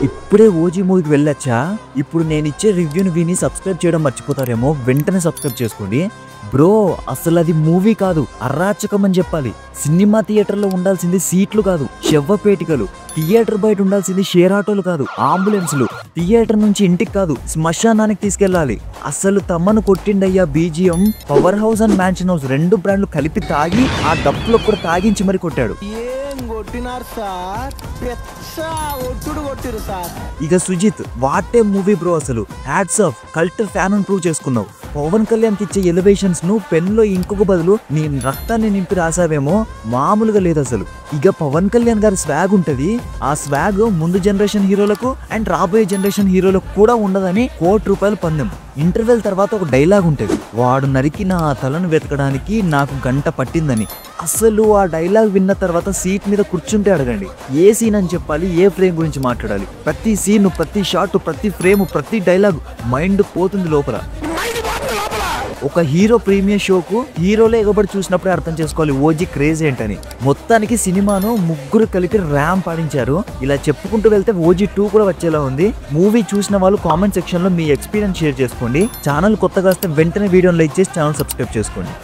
ఇప్పుడే ఓజీ మూవీకి వెళ్ళొచ్చా? ఇప్పుడు నేను ఇచ్చే రివ్యూని విని సబ్స్క్రైబ్ చేయడం మర్చిపోతారేమో, వెంటనే సబ్స్క్రైబ్ చేసుకోండి. బ్రో అసలు అది మూవీ కాదు, అరాచకం అని చెప్పాలి. సినిమా థియేటర్లో ఉండాల్సింది సీట్లు కాదు, శవ్వపేటికలు. థియేటర్ బయట ఉండాల్సింది షేర్ ఆటోలు కాదు, అంబులెన్స్లు. థియేటర్ నుంచి ఇంటికి కాదు, శ్మశానానికి తీసుకెళ్లాలి. అసలు తమ్మను కొట్టిండయ్యా BGM. Power house and mansion house 2 బ్రాండ్లు కలిపి తాగి ఆ డప్పులో కూడా తాగించి మరి కొట్టాడు. ఇక సుజిత్ వాటే మూవీ బ్రో, అసలు హ్యాట్స్ ఆఫ్. కల్ట్ ఫ్యాన్ అని ప్రూవ్ చేసుకున్నావు. పవన్ కళ్యాణ్ కి ఇచ్చే ఎలివేషన్స్ ను పెన్ లో ఇంకొక బదులు నీ రక్తాన్ని నింపి రాసావేమో, మామూలుగా లేదు అసలు. ఇక పవన్ కళ్యాణ్ గారి స్వాగ్ ఉంటది. ఆ స్వాగ్ ముందు జనరేషన్ హీరోలకు అండ్ రాబోయే జనరేషన్ హీరోలకు కూడా ఉండదని ₹1,00,00,000 పందెం. ఇంటర్వెల్ తర్వాత ఒక డైలాగ్ ఉంటది, వాడు నరికిన ఆ తలను వెతకడానికి నాకు గంట పట్టిందని. అసలు ఆ డైలాగ్ విన్న తర్వాత సీట్ మీద కూర్చుంటే అడగండి, ఏ సీన్ అని చెప్పాలి, ఏ ఫ్రేమ్ గురించి మాట్లాడాలి. ప్రతి సీన్, ప్రతి షాట్, ప్రతి ఫ్రేమ్, ప్రతి డైలాగ్ మైండ్ పోతుంది లోపల. ఒక హీరో ప్రీమియర్ షోకు హీరోలే ఎగబడి చూసినప్పుడే అర్థం చేసుకోవాలి ఓజీ క్రేజ్ ఏంటని. మొత్తానికి సినిమాను ముగ్గురు కలిపి ర్యాంప్ ఆడించారు. ఇలా చెప్పుకుంటూ వెళ్తే ఓజీ 2 కూడా వచ్చేలా ఉంది. మూవీ చూసిన వాళ్ళు కామెంట్ సెక్షన్ లో మీ ఎక్స్పీరియన్స్ షేర్ చేసుకోండి. ఛానల్ కొత్తగా వస్తే వెంటనే వీడియోని లైక్ చేసి ఛానల్ సబ్స్క్రైబ్ చేసుకోండి.